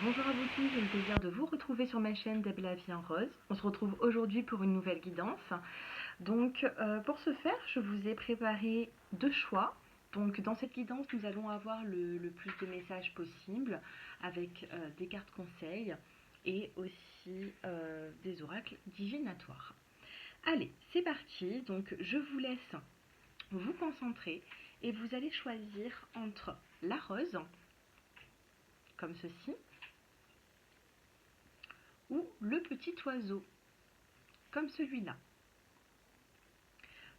Bonjour à vous tous, j'ai le plaisir de vous retrouver sur ma chaîne Deb la vie en rose. On se retrouve aujourd'hui pour une nouvelle guidance. Donc pour ce faire, je vous ai préparé deux choix. Donc dans cette guidance, nous allons avoir le plus de messages possible avec des cartes conseils et aussi des oracles divinatoires. Allez, c'est parti. Donc je vous laisse vous concentrer et vous allez choisir entre la rose, comme ceci, ou le petit oiseau, comme celui-là.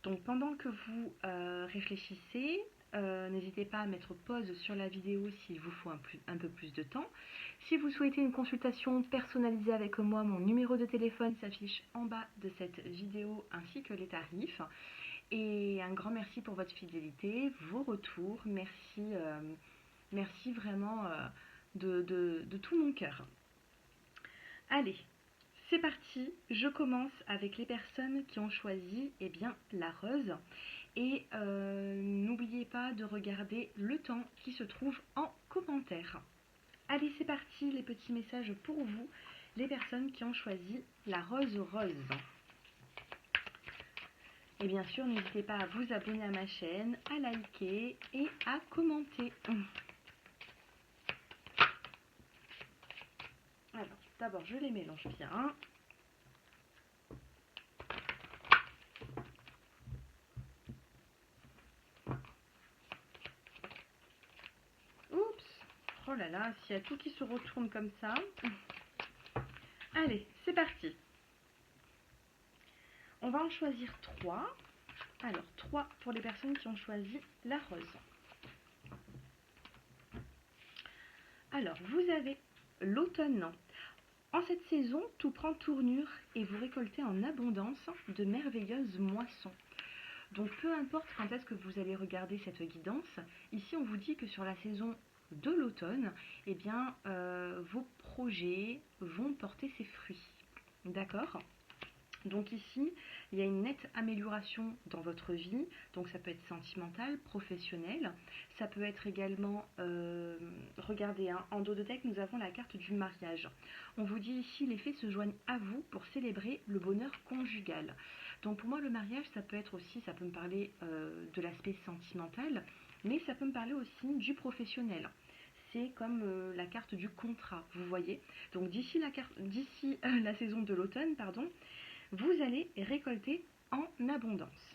Donc pendant que vous réfléchissez, n'hésitez pas à mettre pause sur la vidéo s'il vous faut un peu plus de temps. Si vous souhaitez une consultation personnalisée avec moi, mon numéro de téléphone s'affiche en bas de cette vidéo ainsi que les tarifs. Et un grand merci pour votre fidélité, vos retours, merci vraiment de tout mon cœur. Allez, c'est parti, je commence avec les personnes qui ont choisi la rose. Et n'oubliez pas de regarder le temps qui se trouve en commentaire. Allez, c'est parti, les petits messages pour vous, les personnes qui ont choisi la rose rose. Et bien sûr, n'hésitez pas à vous abonner à ma chaîne, à liker et à commenter. Alors, d'abord, je les mélange bien. Oups, oh là là, s'il y a tout qui se retourne comme ça. Allez, c'est parti. On va en choisir 3. Alors, 3 pour les personnes qui ont choisi la rose. Alors, vous avez l'automne. En cette saison, tout prend tournure et vous récoltez en abondance de merveilleuses moissons. Donc, peu importe quand est-ce que vous allez regarder cette guidance, ici on vous dit que sur la saison de l'automne, vos projets vont porter ses fruits. D'accord ? Donc ici, il y a une nette amélioration dans votre vie. Donc ça peut être sentimental, professionnel. Ça peut être également, regardez, hein, en dos de deck, nous avons la carte du mariage. On vous dit ici, les fées se joignent à vous pour célébrer le bonheur conjugal. Donc pour moi, le mariage, ça peut être aussi, ça peut me parler de l'aspect sentimental, mais ça peut me parler aussi du professionnel. C'est comme la carte du contrat, vous voyez. Donc d'ici la saison de l'automne, pardon, vous allez récolter en abondance.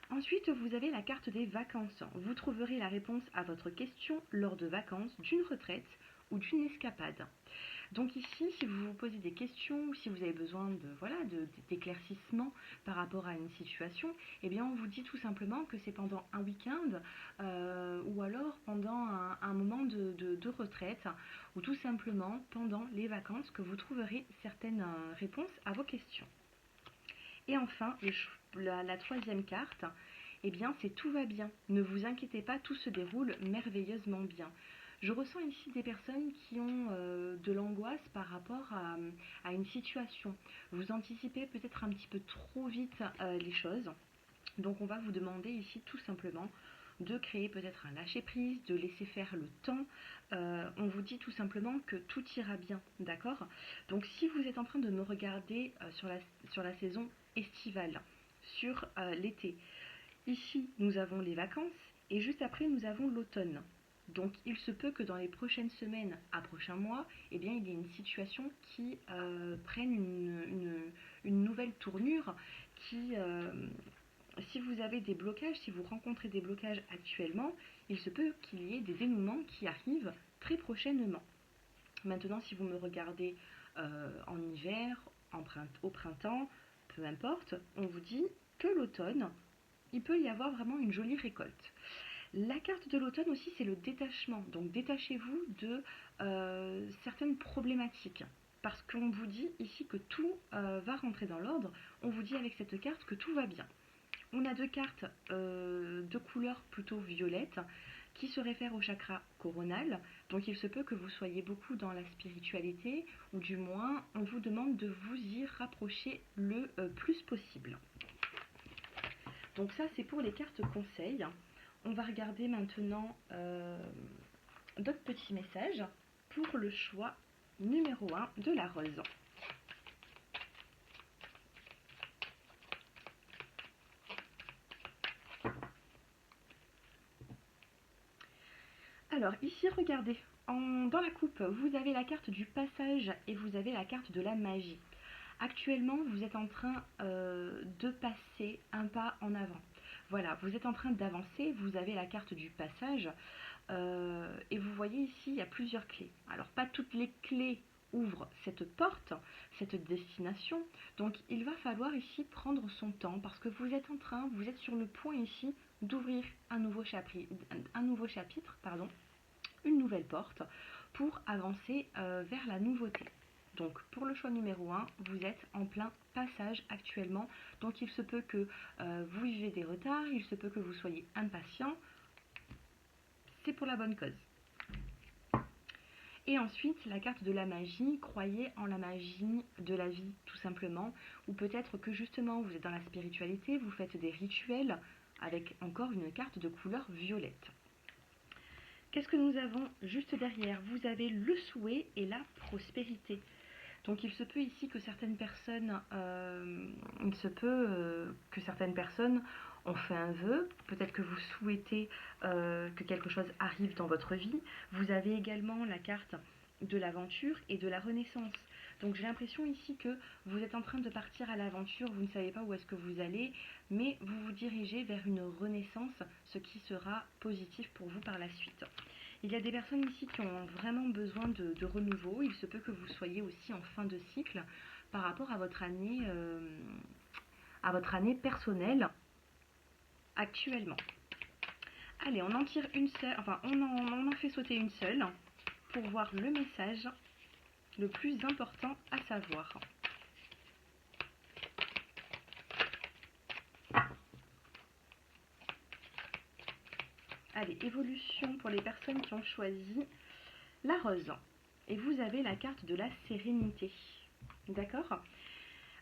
Ensuite, vous avez la carte des vacances. Vous trouverez la réponse à votre question lors de vacances, d'une retraite ou d'une escapade. Donc ici, si vous vous posez des questions ou si vous avez besoin d'éclaircissement par rapport à une situation, eh bien on vous dit tout simplement que c'est pendant un week-end ou alors pendant un moment de retraite ou tout simplement pendant les vacances que vous trouverez certaines réponses à vos questions. Et enfin, la troisième carte, eh bien c'est tout va bien. Ne vous inquiétez pas, tout se déroule merveilleusement bien. Je ressens ici des personnes qui ont de l'angoisse par rapport à une situation. Vous anticipez peut-être un petit peu trop vite les choses. Donc on va vous demander ici tout simplement de créer peut-être un lâcher-prise, de laisser faire le temps. On vous dit tout simplement que tout ira bien, d'accord ? Donc si vous êtes en train de me regarder sur la saison estivale, sur l'été, ici nous avons les vacances et juste après nous avons l'automne. Donc il se peut que dans les prochaines semaines à prochains mois, il y ait une situation qui prenne une nouvelle tournure, si vous avez des blocages, si vous rencontrez des blocages actuellement, il se peut qu'il y ait des dénouements qui arrivent très prochainement. Maintenant, si vous me regardez en hiver, au printemps, peu importe, on vous dit que l'automne, il peut y avoir vraiment une jolie récolte. La carte de l'automne aussi, c'est le détachement. Donc détachez-vous de certaines problématiques. Parce qu'on vous dit ici que tout va rentrer dans l'ordre. On vous dit avec cette carte que tout va bien. On a deux cartes de couleur plutôt violette qui se réfèrent au chakra coronal. Donc il se peut que vous soyez beaucoup dans la spiritualité ou du moins on vous demande de vous y rapprocher le plus possible. Donc ça c'est pour les cartes conseils. On va regarder maintenant d'autres petits messages. pour le choix numéro 1 de la rose. Alors ici, regardez, dans la coupe, vous avez la carte du passage et vous avez la carte de la magie. Actuellement, vous êtes en train de passer un pas en avant. Voilà, vous êtes en train d'avancer, vous avez la carte du passage et vous voyez ici, il y a plusieurs clés. Alors, pas toutes les clés ouvrent cette porte, cette destination, donc il va falloir ici prendre son temps parce que vous êtes sur le point ici d'ouvrir un nouveau chapitre, une nouvelle porte pour avancer vers la nouveauté. Donc pour le choix numéro 1, vous êtes en plein passage actuellement. Donc il se peut que vous vivez des retards, il se peut que vous soyez impatient. C'est pour la bonne cause. Et ensuite, la carte de la magie, croyez en la magie de la vie tout simplement. Ou peut-être que justement vous êtes dans la spiritualité, vous faites des rituels avec encore une carte de couleur violette. Qu'est-ce que nous avons juste derrière? Vous avez le souhait et la prospérité. Donc il se peut ici que certaines personnes, ont fait un vœu, peut-être que vous souhaitez que quelque chose arrive dans votre vie. Vous avez également la carte de l'aventure et de la renaissance. Donc j'ai l'impression ici que vous êtes en train de partir à l'aventure, vous ne savez pas où est-ce que vous allez, mais vous vous dirigez vers une renaissance, ce qui sera positif pour vous par la suite. Il y a des personnes ici qui ont vraiment besoin de renouveau. Il se peut que vous soyez aussi en fin de cycle par rapport à votre année personnelle actuellement. Allez, on en tire une seule, enfin on en fait sauter une seule pour voir le message le plus important à savoir. Allez, évolution pour les personnes qui ont choisi la rose. Et vous avez la carte de la sérénité. D'accord?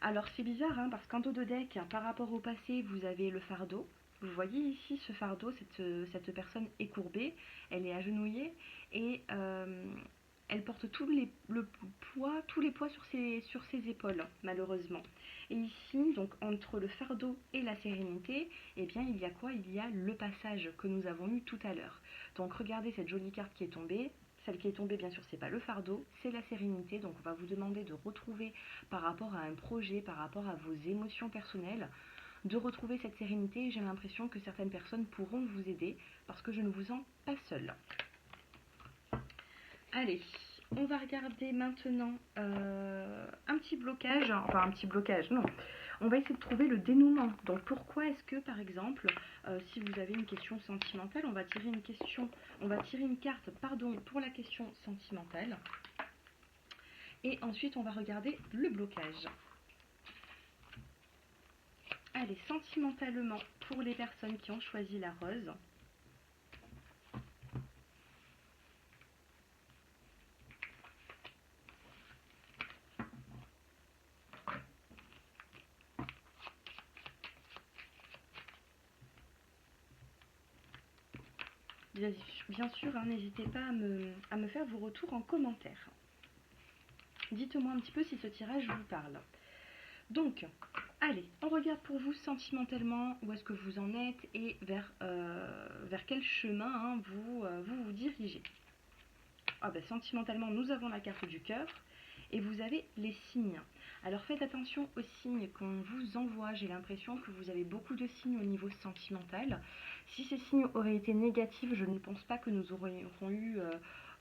Alors c'est bizarre parce qu'en dos de deck, par rapport au passé, vous avez le fardeau. Vous voyez ici ce fardeau, cette personne est courbée, elle est agenouillée et elle porte tous les poids sur ses épaules, malheureusement. Et ici, donc entre le fardeau et la sérénité, eh bien il y a quoi? Il y a le passage que nous avons eu tout à l'heure. Donc regardez cette jolie carte qui est tombée. Celle qui est tombée, bien sûr, c'est pas le fardeau, c'est la sérénité. Donc on va vous demander de retrouver par rapport à un projet, par rapport à vos émotions personnelles, de retrouver cette sérénité. J'ai l'impression que certaines personnes pourront vous aider parce que je ne vous sens pas seule. Allez, on va regarder maintenant un petit blocage, enfin un petit blocage, non. On va essayer de trouver le dénouement. Donc pourquoi est-ce que, par exemple, si vous avez une question sentimentale, on va tirer une carte, pour la question sentimentale. Et ensuite, on va regarder le blocage. Allez, sentimentalement, pour les personnes qui ont choisi la rose. Bien sûr, n'hésitez pas à me faire vos retours en commentaire. Dites-moi un petit peu si ce tirage vous parle. Donc, allez, on regarde pour vous sentimentalement où est-ce que vous en êtes et vers quel chemin vous dirigez. Sentimentalement, nous avons la carte du cœur et vous avez les signes. Alors faites attention aux signes qu'on vous envoie. J'ai l'impression que vous avez beaucoup de signes au niveau sentimental. Si ces signes auraient été négatifs, je ne pense pas que nous aurions eu...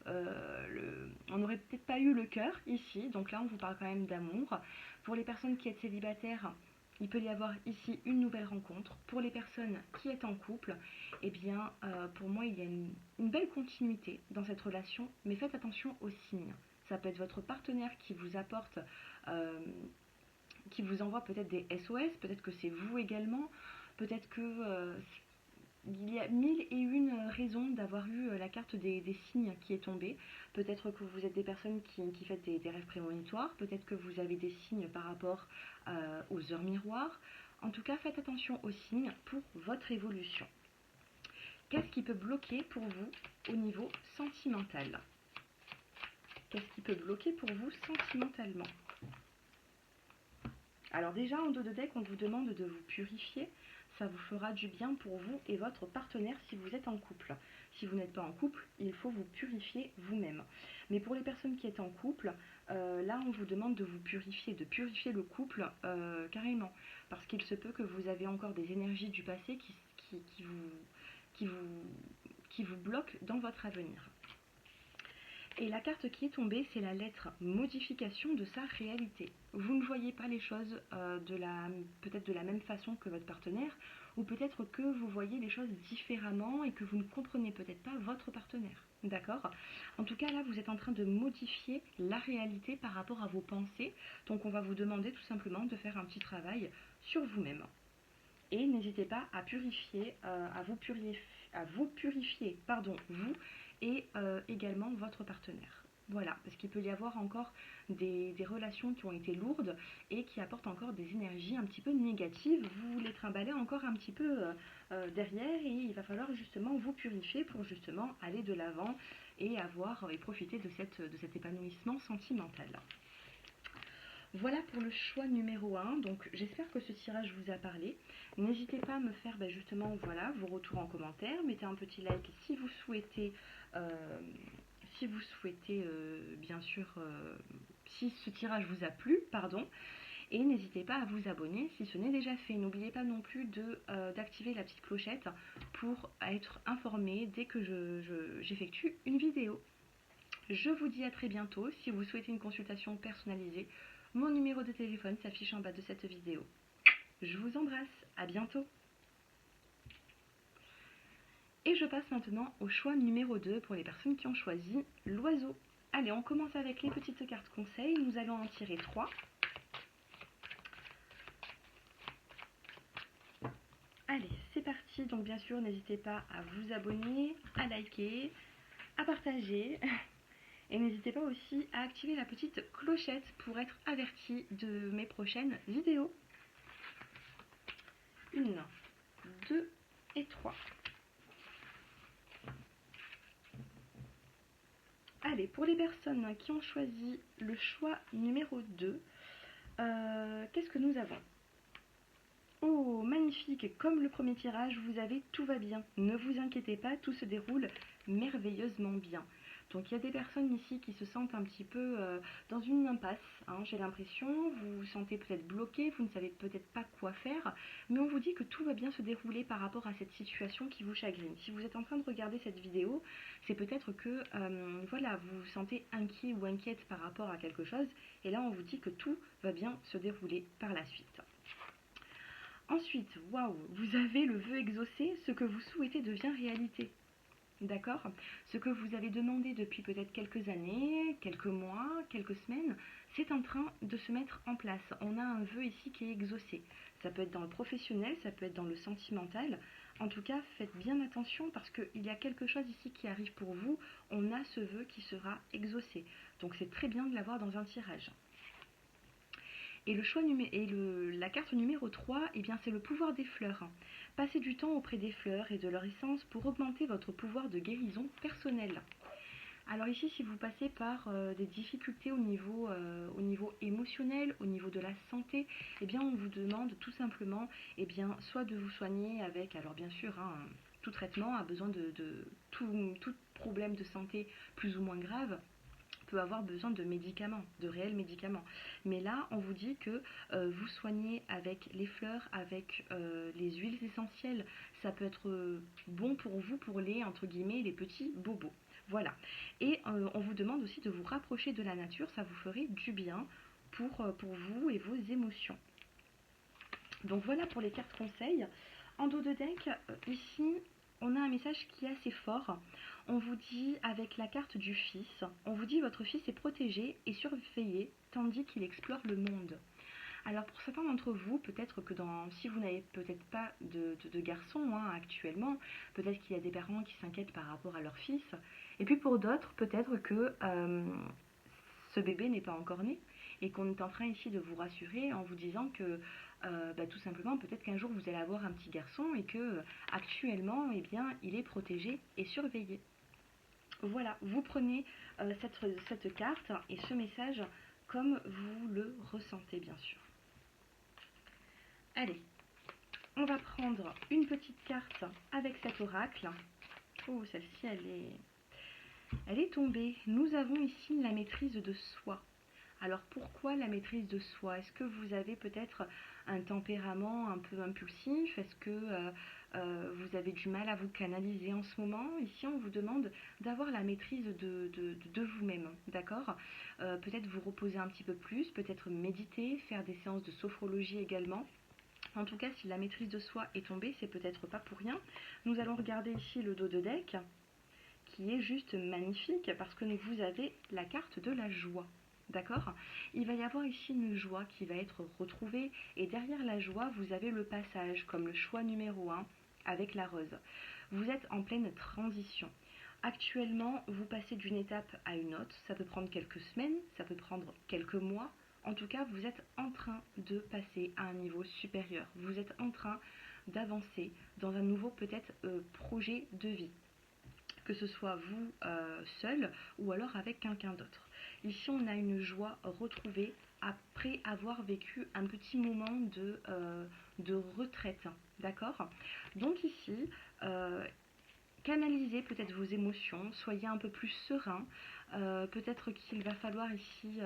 on n'aurait peut-être pas eu le cœur ici. Donc là, on vous parle quand même d'amour. Pour les personnes qui êtes célibataires, il peut y avoir ici une nouvelle rencontre. Pour les personnes qui êtes en couple, eh bien, pour moi, il y a une belle continuité dans cette relation, mais faites attention aux signes. Ça peut être votre partenaire qui vous apporte, qui vous envoie peut-être des SOS, peut-être que c'est vous également, peut-être que il y a mille et une raisons d'avoir eu la carte des signes qui est tombée. Peut-être que vous êtes des personnes qui faites des rêves prémonitoires, peut-être que vous avez des signes par rapport aux heures miroirs. En tout cas, faites attention aux signes pour votre évolution. Qu'est-ce qui peut bloquer pour vous au niveau sentimental? peu bloqué pour vous sentimentalement. Alors déjà, en dos de deck, on vous demande de vous purifier. Ça vous fera du bien pour vous et votre partenaire si vous êtes en couple. Si vous n'êtes pas en couple, il faut vous purifier vous-même. Mais pour les personnes qui sont en couple, là, on vous demande de vous purifier, de purifier le couple carrément. Parce qu'il se peut que vous avez encore des énergies du passé qui vous bloquent dans votre avenir. Et la carte qui est tombée, c'est la lettre modification de sa réalité. Vous ne voyez pas les choses peut-être de la même façon que votre partenaire, ou peut-être que vous voyez les choses différemment et que vous ne comprenez peut-être pas votre partenaire. D'accord? En tout cas, là, vous êtes en train de modifier la réalité par rapport à vos pensées. Donc, on va vous demander tout simplement de faire un petit travail sur vous-même. Et n'hésitez pas à vous purifier, vous et également votre partenaire. Voilà, parce qu'il peut y avoir encore des relations qui ont été lourdes et qui apportent encore des énergies un petit peu négatives. Vous les trimballez encore un petit peu derrière et il va falloir justement vous purifier pour justement aller de l'avant et profiter de cet épanouissement sentimental. Voilà pour le choix numéro 1, donc j'espère que ce tirage vous a parlé. N'hésitez pas à me faire justement vos retours en commentaire, mettez un petit like si vous souhaitez, bien sûr, si ce tirage vous a plu, pardon. Et n'hésitez pas à vous abonner si ce n'est déjà fait. N'oubliez pas non plus d'activer la petite clochette pour être informé dès que j'effectue une vidéo. Je vous dis à très bientôt. Si vous souhaitez une consultation personnalisée, mon numéro de téléphone s'affiche en bas de cette vidéo. Je vous embrasse, à bientôt. Et je passe maintenant au choix numéro 2 pour les personnes qui ont choisi l'oiseau. Allez, on commence avec les petites cartes conseils. Nous allons en tirer 3. Allez, c'est parti. Donc bien sûr, n'hésitez pas à vous abonner, à liker, à partager. Et n'hésitez pas aussi à activer la petite clochette pour être averti de mes prochaines vidéos. 1, 2 et 3. Allez, pour les personnes qui ont choisi le choix numéro 2, qu'est-ce que nous avons? Oh, magnifique! Comme le premier tirage, vous avez tout va bien. Ne vous inquiétez pas, tout se déroule merveilleusement bien. Donc il y a des personnes ici qui se sentent un petit peu dans une impasse, hein, j'ai l'impression. Vous vous sentez peut-être bloqué, vous ne savez peut-être pas quoi faire, mais on vous dit que tout va bien se dérouler par rapport à cette situation qui vous chagrine. Si vous êtes en train de regarder cette vidéo, c'est peut-être que vous vous sentez inquiet ou inquiète par rapport à quelque chose, et là on vous dit que tout va bien se dérouler par la suite. Ensuite, waouh, vous avez le vœu exaucé, ce que vous souhaitez devient réalité. D'accord? Ce que vous avez demandé depuis peut-être quelques années, quelques mois, quelques semaines, c'est en train de se mettre en place. On a un vœu ici qui est exaucé. Ça peut être dans le professionnel, ça peut être dans le sentimental. En tout cas, faites bien attention parce qu'il y a quelque chose ici qui arrive pour vous. On a ce vœu qui sera exaucé. Donc c'est très bien de l'avoir dans un tirage. Et la carte numéro 3, eh bien, c'est le pouvoir des fleurs. Passez du temps auprès des fleurs et de leur essence pour augmenter votre pouvoir de guérison personnelle. Alors ici, si vous passez par des difficultés au niveau émotionnel, au niveau de la santé, eh bien, on vous demande tout simplement soit de vous soigner avec, alors bien sûr, tout traitement a besoin tout problème de santé plus ou moins grave peut avoir besoin de médicaments, de réels médicaments. Mais là, on vous dit que vous soignez avec les fleurs, avec les huiles essentielles. Ça peut être bon pour vous, pour entre guillemets, les petits bobos. Voilà. Et on vous demande aussi de vous rapprocher de la nature. Ça vous ferait du bien pour vous et vos émotions. Donc voilà pour les cartes conseils. En dos de deck, ici, on a un message qui est assez fort. On vous dit avec la carte du fils, on vous dit votre fils est protégé et surveillé tandis qu'il explore le monde. Alors pour certains d'entre vous, peut-être que si vous n'avez peut-être pas de garçon actuellement, peut-être qu'il y a des parents qui s'inquiètent par rapport à leur fils. Et puis pour d'autres, peut-être que ce bébé n'est pas encore né et qu'on est en train ici de vous rassurer en vous disant que tout simplement peut-être qu'un jour vous allez avoir un petit garçon et que actuellement il est protégé et surveillé. Voilà, vous prenez cette carte et ce message comme vous le ressentez, bien sûr. Allez, on va prendre une petite carte avec cet oracle. Oh, celle-ci, elle est tombée. Nous avons ici la maîtrise de soi. Alors pourquoi la maîtrise de soi? Est-ce que vous avez peut-être un tempérament un peu impulsif? Est-ce que vous avez du mal à vous canaliser en ce moment? Ici, on vous demande d'avoir la maîtrise de vous-même, d'accord? Peut-être vous reposer un petit peu plus, peut-être méditer, faire des séances de sophrologie également. En tout cas, si la maîtrise de soi est tombée, c'est peut-être pas pour rien. Nous allons regarder ici le dos de deck, qui est juste magnifique parce que vous avez la carte de la joie. D'accord? Il va y avoir ici une joie qui va être retrouvée et derrière la joie, vous avez le passage comme le choix numéro 1 avec la rose. Vous êtes en pleine transition. Actuellement, vous passez d'une étape à une autre. Ça peut prendre quelques semaines, ça peut prendre quelques mois. En tout cas, vous êtes en train de passer à un niveau supérieur. Vous êtes en train d'avancer dans un nouveau peut-être projet de vie, que ce soit vous seul ou alors avec quelqu'un d'autre. Ici, on a une joie retrouvée après avoir vécu un petit moment de retraite, d'accord? Donc ici, canalisez peut-être vos émotions, soyez un peu plus serein. Peut-être qu'il va falloir ici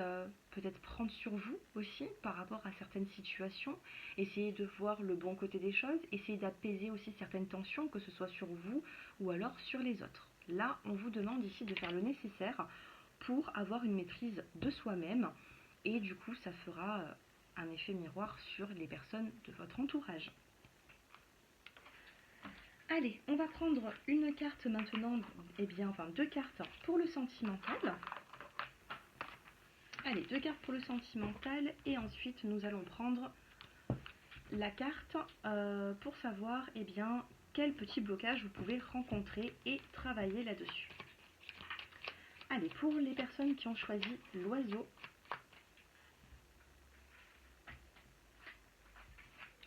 peut-être prendre sur vous aussi par rapport à certaines situations, essayer de voir le bon côté des choses, essayer d'apaiser aussi certaines tensions, que ce soit sur vous ou alors sur les autres. Là, on vous demande ici de faire le nécessaire pour avoir une maîtrise de soi-même et du coup, ça fera un effet miroir sur les personnes de votre entourage. Allez, on va prendre une carte maintenant, enfin 2 cartes pour le sentimental. Allez, 2 cartes pour le sentimental et ensuite nous allons prendre la carte pour savoir quel petit blocage vous pouvez rencontrer et travailler là-dessus. Allez, pour les personnes qui ont choisi l'oiseau,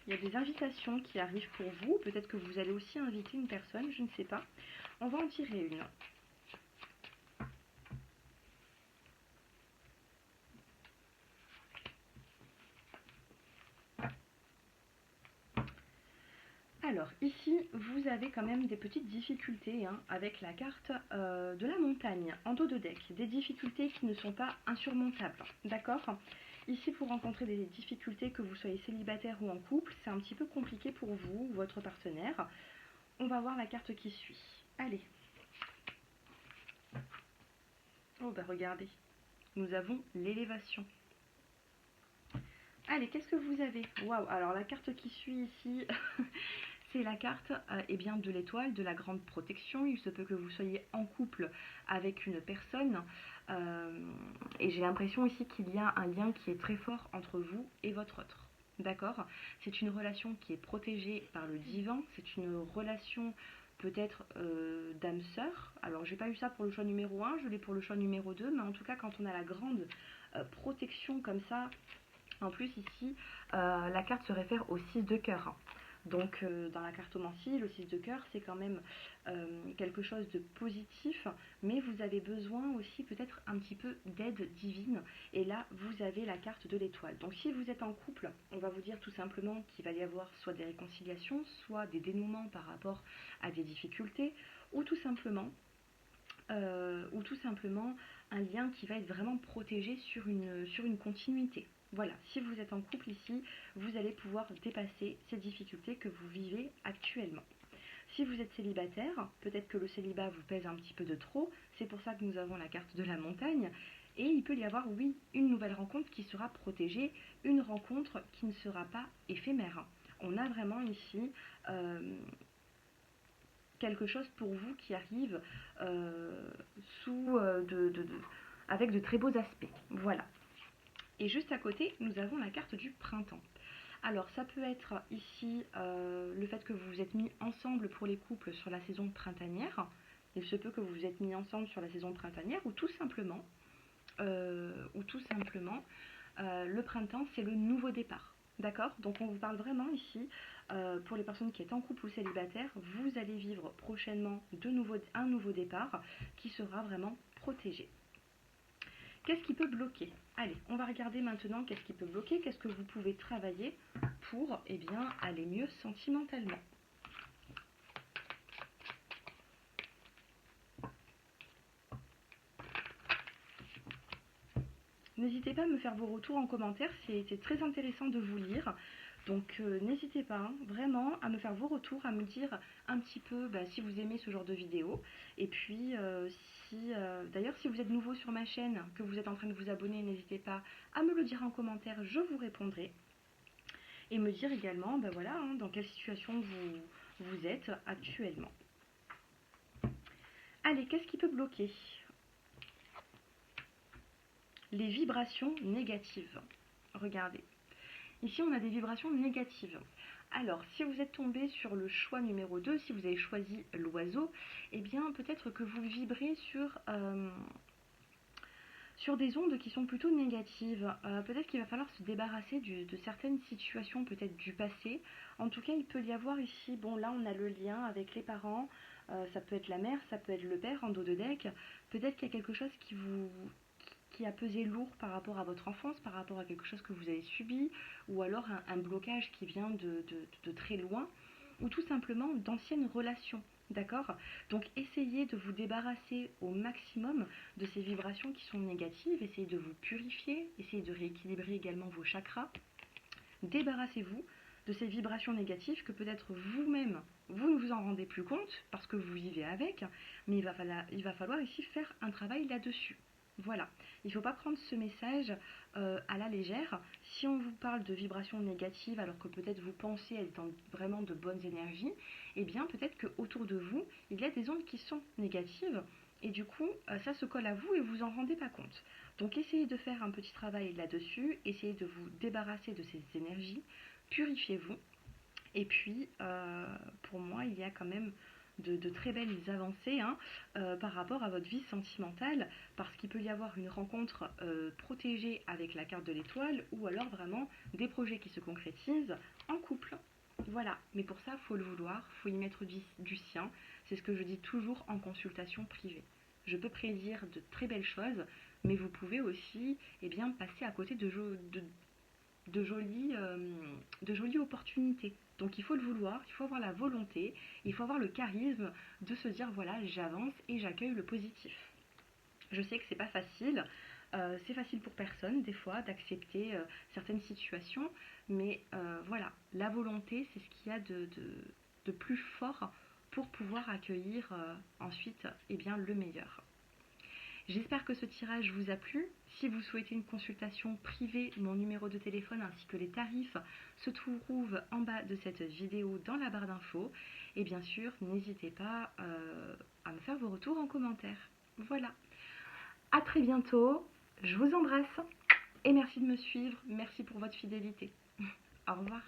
il y a des invitations qui arrivent pour vous. Peut-être que vous allez aussi inviter une personne, je ne sais pas. On va en tirer une. Alors ici, vous avez quand même des petites difficultés avec la carte de la montagne en dos de deck. Des difficultés qui ne sont pas insurmontables, d'accord? Ici, pour rencontrer des difficultés, que vous soyez célibataire ou en couple, c'est un petit peu compliqué pour vous, votre partenaire. On va voir la carte qui suit. Allez. Oh bah regardez, nous avons l'élévation. Allez, qu'est-ce que vous avez? Waouh, alors la carte qui suit ici, c'est la carte de l'étoile, de la grande protection. Il se peut que vous soyez en couple avec une personne et j'ai l'impression ici qu'il y a un lien qui est très fort entre vous et votre autre. D'accord? C'est une relation qui est protégée par le divin, c'est une relation peut-être d'âme sœur. Alors j'ai pas eu ça pour le choix numéro 1, je l'ai pour le choix numéro 2, mais en tout cas quand on a la grande protection comme ça, en plus ici, la carte se réfère au 6 de cœur. Donc dans la cartomancie, le 6 de cœur, c'est quand même quelque chose de positif, mais vous avez besoin aussi peut-être un petit peu d'aide divine. Et là, vous avez la carte de l'étoile. Donc si vous êtes en couple, on va vous dire tout simplement qu'il va y avoir soit des réconciliations, soit des dénouements par rapport à des difficultés, ou tout simplement un lien qui va être vraiment protégé sur une continuité. Voilà, si vous êtes en couple ici, vous allez pouvoir dépasser ces difficultés que vous vivez actuellement. Si vous êtes célibataire, peut-être que le célibat vous pèse un petit peu de trop, c'est pour ça que nous avons la carte de la montagne, et il peut y avoir, oui, une nouvelle rencontre qui sera protégée, une rencontre qui ne sera pas éphémère. On a vraiment ici quelque chose pour vous qui arrive sous avec de très beaux aspects. Voilà. Et juste à côté, nous avons la carte du printemps. Alors ça peut être ici le fait que vous vous êtes mis ensemble pour les couples sur la saison printanière. Il se peut que vous vous êtes mis ensemble sur la saison printanière ou tout simplement, le printemps c'est le nouveau départ. D'accord? Donc on vous parle vraiment ici, pour les personnes qui sont en couple ou célibataires, vous allez vivre prochainement un nouveau départ qui sera vraiment protégé. Qu'est-ce qui peut bloquer? Allez, on va regarder maintenant qu'est-ce qui peut bloquer, qu'est-ce que vous pouvez travailler pour aller mieux sentimentalement. N'hésitez pas à me faire vos retours en commentaire, c'est très intéressant de vous lire. Donc n'hésitez pas vraiment à me faire vos retours, à me dire un petit peu si vous aimez ce genre de vidéo. Et puis d'ailleurs si vous êtes nouveau sur ma chaîne, que vous êtes en train de vous abonner, n'hésitez pas à me le dire en commentaire, je vous répondrai. Et me dire également dans quelle situation vous êtes actuellement. Allez, qu'est-ce qui peut bloquer? Les vibrations négatives. Regardez. Ici, on a des vibrations négatives. Alors, si vous êtes tombé sur le choix numéro 2, si vous avez choisi l'oiseau, eh bien, peut-être que vous vibrez sur des ondes qui sont plutôt négatives. Peut-être qu'il va falloir se débarrasser de certaines situations, peut-être du passé. En tout cas, il peut y avoir ici, bon là on a le lien avec les parents, ça peut être la mère, ça peut être le père en dos de deck. Peut-être qu'il y a quelque chose qui a pesé lourd par rapport à votre enfance, par rapport à quelque chose que vous avez subi, ou alors un blocage qui vient de très loin, ou tout simplement d'anciennes relations. D'accord? Donc essayez de vous débarrasser au maximum de ces vibrations qui sont négatives, essayez de vous purifier, essayez de rééquilibrer également vos chakras. Débarrassez-vous de ces vibrations négatives que peut-être vous-même, vous ne vous en rendez plus compte parce que vous vivez avec, mais il va falloir ici faire un travail là-dessus. Voilà, il ne faut pas prendre ce message à la légère. Si on vous parle de vibrations négatives alors que peut-être vous pensez être dans vraiment de bonnes énergies, eh bien peut-être qu'autour de vous, il y a des ondes qui sont négatives et du coup, ça se colle à vous et vous en rendez pas compte. Donc essayez de faire un petit travail là-dessus, essayez de vous débarrasser de ces énergies, purifiez-vous. Et puis, pour moi, il y a quand même de très belles avancées par rapport à votre vie sentimentale, parce qu'il peut y avoir une rencontre protégée avec la carte de l'étoile, ou alors vraiment des projets qui se concrétisent en couple. Voilà, mais pour ça, il faut le vouloir, il faut y mettre du sien. C'est ce que je dis toujours en consultation privée. Je peux prédire de très belles choses, mais vous pouvez aussi passer à côté de jolies opportunités. Donc il faut le vouloir, il faut avoir la volonté, il faut avoir le charisme de se dire voilà, j'avance et j'accueille le positif. Je sais que c'est facile pour personne des fois d'accepter certaines situations, mais voilà, la volonté c'est ce qu'il y a de plus fort pour pouvoir accueillir ensuite le meilleur. J'espère que ce tirage vous a plu. Si vous souhaitez une consultation privée, mon numéro de téléphone ainsi que les tarifs se trouvent en bas de cette vidéo dans la barre d'infos. Et bien sûr, n'hésitez pas à me faire vos retours en commentaire. Voilà. À très bientôt. Je vous embrasse et merci de me suivre. Merci pour votre fidélité. Au revoir.